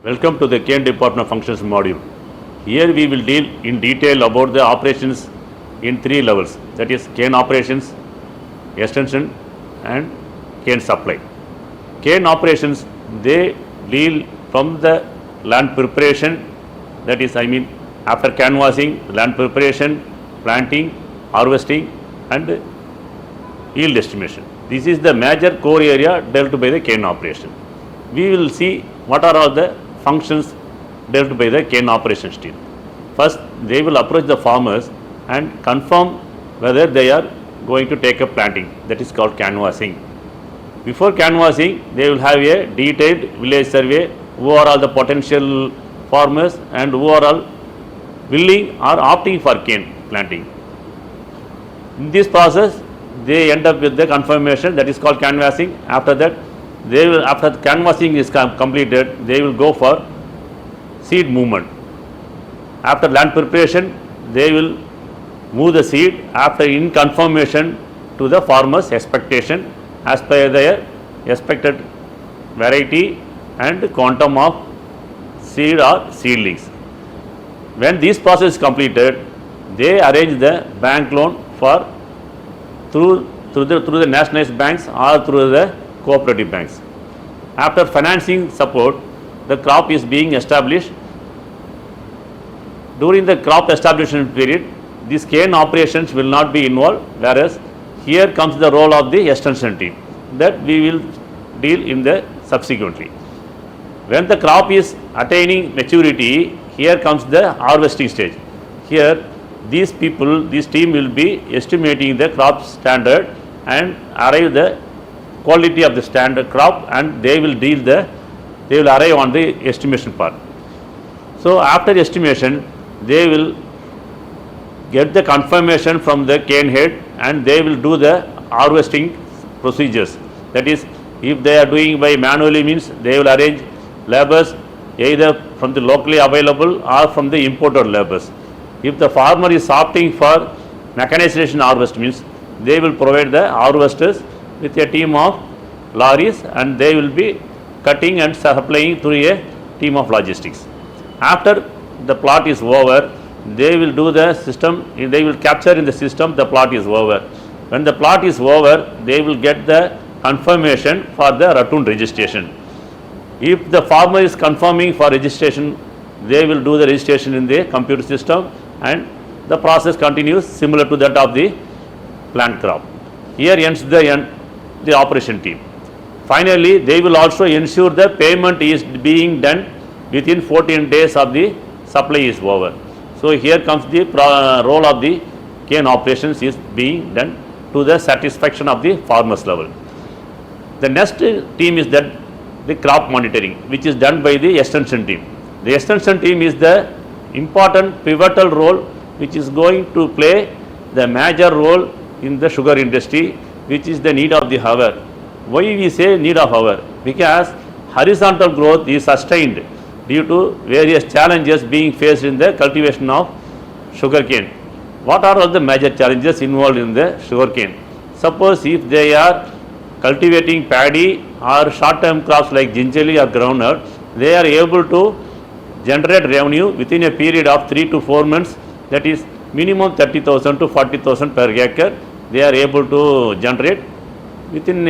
Welcome to the cane department functions module. Here we will deal in detail about the operations in three levels, that is cane operations, extension and cane supply. Cane operations, they deal from the land preparation, that is after canvassing, land preparation, planting, harvesting and yield estimation. This is the major core area dealt by the cane operation. We will see what are all the functions dealt by the cane operations team. First, they will approach the farmers and confirm whether they are going to take up planting, that is called canvassing. Before canvassing, they will have a detailed village survey, who are all the potential farmers and who are all willing or opting for cane planting. In this process, they end up with the confirmation, that is called canvassing. After that, they will, after the canvassing is completed, they will go for seed movement. After land preparation, they will move the seed after in confirmation to the farmer's expectation as per their expected variety and quantum of seed or seedlings. When this process is completed, they arrange the bank loan for through the nationalized banks or through the cooperative banks. After financing support, the crop is being established. During the crop establishment period, these cane operations will not be involved, whereas here comes the role of the extension team that we will deal in the subsequently. When the crop is attaining maturity, here comes the harvesting stage. Here these people, this team will be estimating the crop standard and arrive the quality of the standard crop, and they will arrive on the estimation part. So after estimation, they will get the confirmation from the cane head and they will do the harvesting procedures. That is, if they are doing by manually, means they will arrange laborers either from the locally available or from the imported laborers. If the farmer is opting for mechanization harvest, means they will provide the harvesters with a team of lorries and they will be cutting and supplying through a team of logistics. After the plot is over, they will do the system, they will capture in the system the plot is over. When the plot is over, they will get the confirmation for the ratoon registration. If the farmer is confirming for registration, they will do the registration in the computer system and the process continues similar to that of the plant crop. Here ends the operation team. Finally, they will also ensure the payment is being done within 14 days of the supply is over. So here comes the role of the cane operations is being done to the satisfaction of the farmers level. The next team is that the crop monitoring, which is done by the extension team. The extension team is the important pivotal role which is going to play the major role in the sugar industry, which is the need of the hour. Why we say need of hour? Because horizontal growth is sustained due to various challenges being faced in the cultivation of sugarcane. What are all the major challenges involved in the sugarcane? Suppose if they are cultivating paddy or short-term crops like gingerly or groundnut, they are able to generate revenue within a period of 3 to 4 months, that is minimum 30,000 to 40,000 per acre. They are able to generate within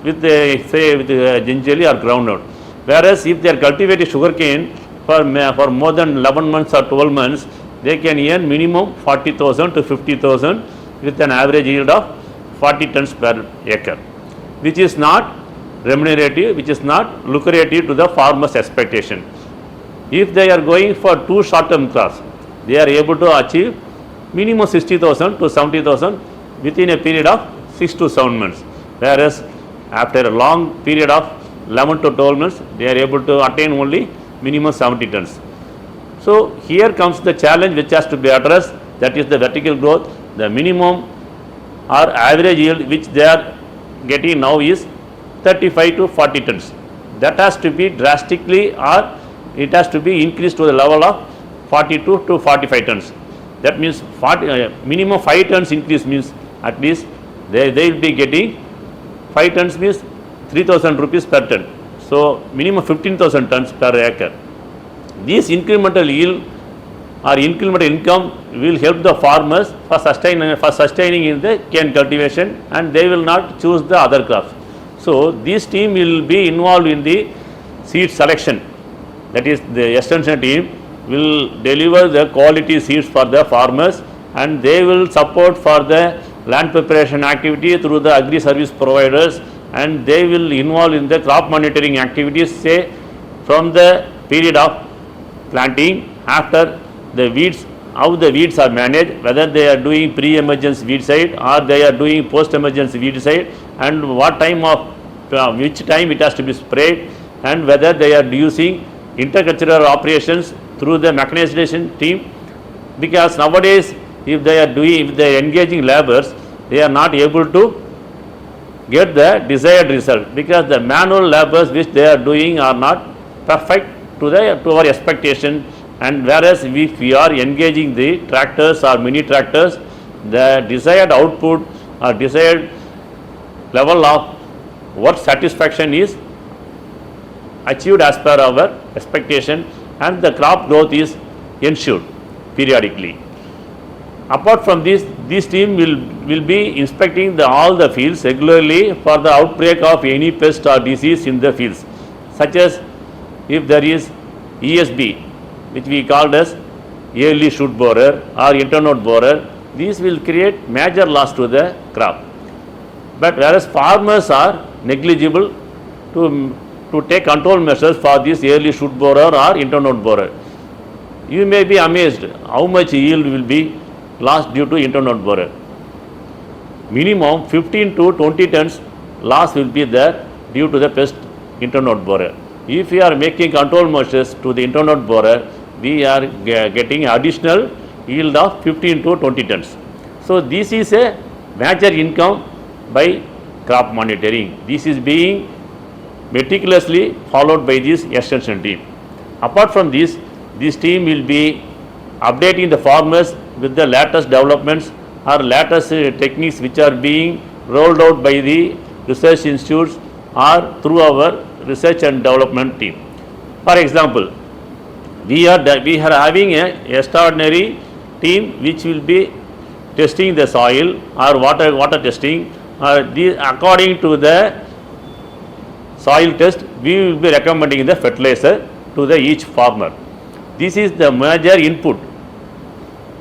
with gingerly or groundnut. Whereas if they are cultivating sugarcane for more than 11 months or 12 months, they can earn minimum 40,000 to 50,000 with an average yield of 40 tons per acre, which is not remunerative, which is not lucrative to the farmer's expectation. If they are going for 2 short-term crops, they are able to achieve minimum 60,000 to 70,000 within a period of 6 to 7 months. Whereas after a long period of 11 to 12 months, they are able to attain only minimum 70 tons. So here comes the challenge which has to be addressed, that is the vertical growth. The minimum or average yield which they are getting now is 35 to 40 tons. That has to be drastically, or it has to be increased to the level of 42 to 45 tons. That means minimum 5 tons increase means at least they will be getting 5 tons means 3,000 rupees per ton. So minimum 15,000 tons per acre. This incremental yield or incremental income will help the farmers for sustaining in the cane cultivation, and they will not choose the other crops. So this team will be involved in the seed selection. That is, the extension team will deliver the quality seeds for the farmers, and they will support for the land preparation activity through the agri service providers, and they will involve in the crop monitoring activities, say from the period of planting, after the weeds, how the weeds are managed, whether they are doing pre-emergence weedicide or they are doing post-emergence weedicide, and what time of which time it has to be sprayed, and whether they are using intercultural operations through the mechanization team. Because nowadays, if they are engaging laborers, they are not able to get the desired result, because the manual labors which they are doing are not perfect to our expectation. And whereas if we are engaging the tractors or mini tractors, the desired output or desired level of work satisfaction is achieved as per our expectation, and the crop growth is ensured periodically. Apart from this team will be inspecting all the fields regularly for the outbreak of any pest or disease in the fields, such as if there is ESB, which we called as yearly shoot borer or internode borer. These will create major loss to the crop. But whereas farmers are negligible to take control measures for this yearly shoot borer or internode borer, you may be amazed how much yield will be lost due to internode borer. Minimum 15 to 20 tons loss will be there due to the pest internode borer. If we are making control measures to the internode borer, we are getting additional yield of 15 to 20 tons. So this is a major income by crop monitoring. This is being meticulously followed by this extension team. Apart from this team will be updating the farmers with the latest developments or latest techniques which are being rolled out by the research institutes or through our research and development team. For example, we are having an extraordinary team which will be testing the soil or water testing. According to the soil test, we will be recommending the fertilizer to each farmer. This is the major input.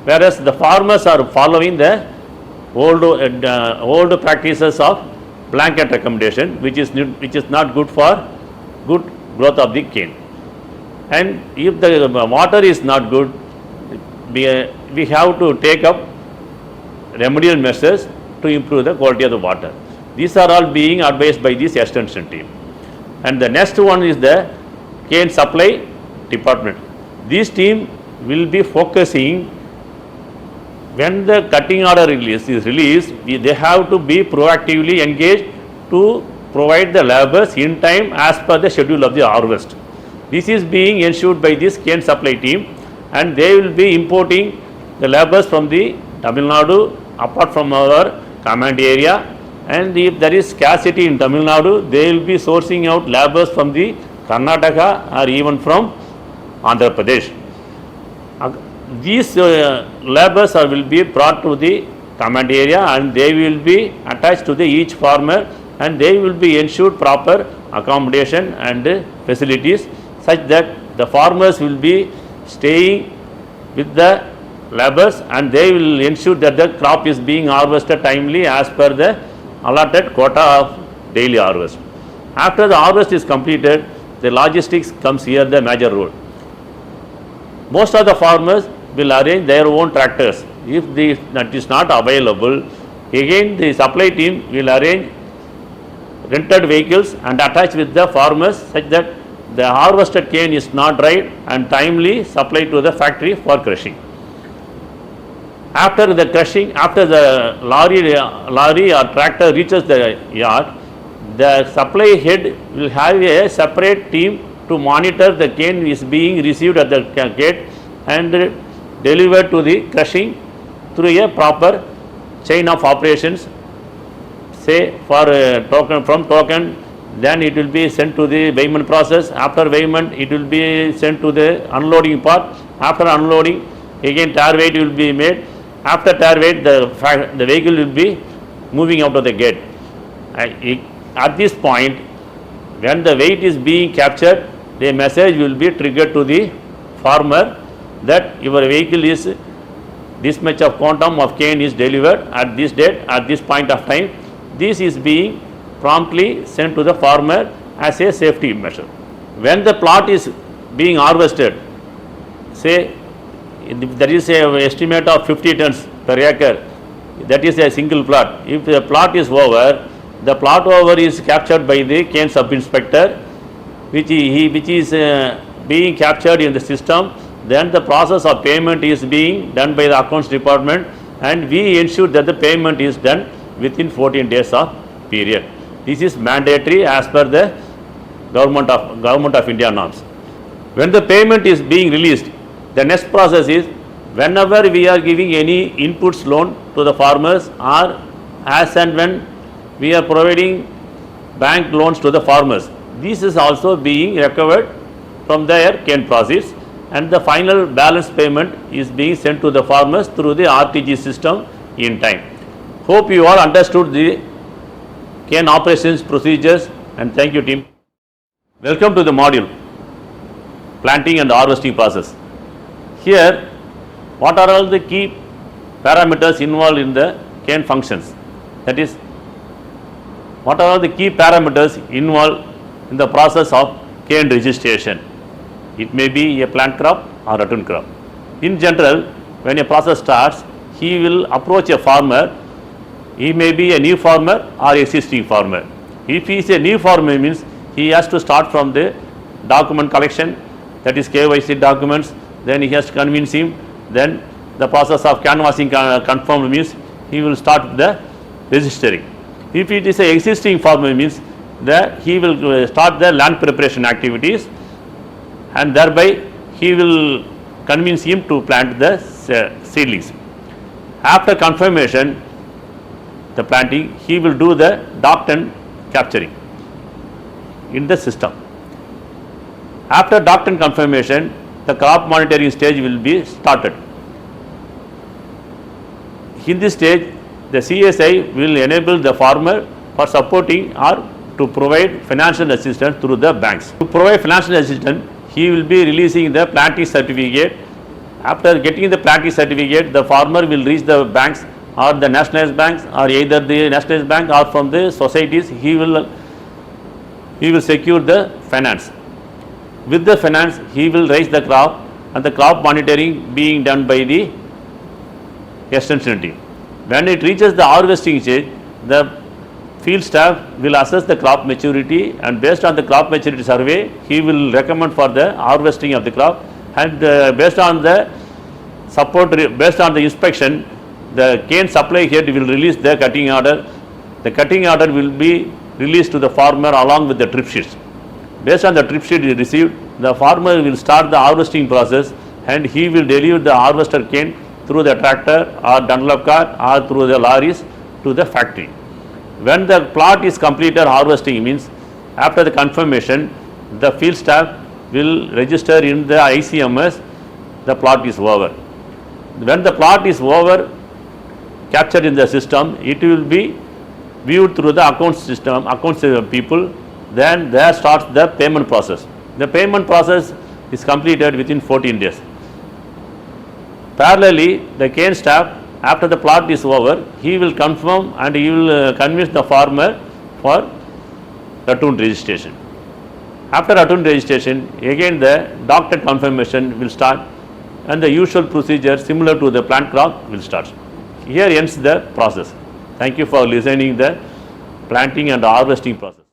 Whereas the farmers are following the old practices of blanket recommendation, which is not good for good growth of the cane. And if the water is not good, we have to take up remedial measures to improve the quality of the water. These are all being advised by this extension team. And the next one is the cane supply department. This team will be focusing when the cutting order is released, they have to be proactively engaged to provide the laborers in time as per the schedule of the harvest. This is being ensured by this cane supply team, and they will be importing the laborers from the Tamil Nadu apart from our command area, and if there is scarcity in Tamil Nadu, they will be sourcing out laborers from the Karnataka or even from Andhra Pradesh. These laborers will be brought to the command area, and they will be attached to each farmer, and they will be ensured proper accommodation and facilities, such that the farmers will be staying with the laborers, and they will ensure that the crop is being harvested timely as per the allotted quota of daily harvest. After the harvest is completed, the logistics comes here the major role. Most of the farmers will arrange their own tractors. If that is not available, again the supply team will arrange rented vehicles and attach with the farmers, such that the harvested cane is not dried and timely supplied to the factory for crushing. After the crushing, after the lorry or tractor reaches the yard, the supply head will have a separate team to monitor the cane is being received at the gate and delivered to the crushing through a proper chain of operations, say for token then it will be sent to the weighment process. After weighment, it will be sent to the unloading part. After unloading, again tire weight will be made. After tire weight, the vehicle will be moving out of the gate. At this point, when the weight is being captured, the message will be triggered to the farmer that your vehicle is this much of quantum of cane is delivered at this date, at this point of time. This is being promptly sent to the farmer as a safety measure. When the plot is being harvested, say there is an estimate of 50 tons per acre, that is a single plot. If the plot is over, the plot over is captured by the cane sub-inspector, which is being captured in the system. Then the process of payment is being done by the accounts department, and we ensure that the payment is done within 14 days of period. This is mandatory as per the Government of India norms. When the payment is being released, the next process is whenever we are giving any inputs loan to the farmers, or as and when we are providing bank loans to the farmers, this is also being recovered from their cane process, and the final balance payment is being sent to the farmers through the RTG system in time. Hope you all understood the cane operations procedures, and thank you team. Welcome to the module planting and harvesting process. Here, what are all the key parameters involved in the cane functions? That is, what are all the key parameters involved in the process of cane registration? It may be a plant crop or a return crop. In general, when a process starts, he will approach a farmer. He may be a new farmer or existing farmer. If he is a new farmer, means he has to start from the document collection, that is KYC documents. Then he has to convince him. Then the process of canvassing confirmed means he will start the registering. If it is a existing farmer, means that he will start the land preparation activities, and thereby he will convince him to plant the seedlings. After confirmation, the planting, he will do the docked and capturing in the system. After docked and confirmation, the crop monitoring stage will be started. In this stage, the CSI will enable the farmer for supporting or to provide financial assistance through the banks. To provide financial assistance, he will be releasing the planting certificate. After getting the planting certificate, the farmer will reach the banks or the nationalized banks, or either the nationalized bank or from the societies. He will secure the finance. With the finance, he will raise the crop, and the crop monitoring being done by the extension team. When it reaches the harvesting stage, the field staff will assess the crop maturity, and based on the crop maturity survey, he will recommend for the harvesting of the crop, and based on the inspection, the cane supply head will release the cutting order. The cutting order will be released to the farmer along with the trip sheets. Based on the trip sheet received, the farmer will start the harvesting process, and he will deliver the harvester cane through the tractor or Dunlop cart or through the lorries to the factory. When the plot is completed harvesting, means after the confirmation, the field staff will register in the ICMS the plot is over. When the plot is over, captured in the system, it will be viewed through the accounts people. Then there starts the payment process. The payment process is completed within 14 days. Parallelly, the cane staff, after the plot is over, he will confirm and he will convince the farmer for return registration. After return registration, again the docked confirmation will start, and the usual procedure similar to the plant crop will start. Here ends the process. Thank you for listening the planting and harvesting process.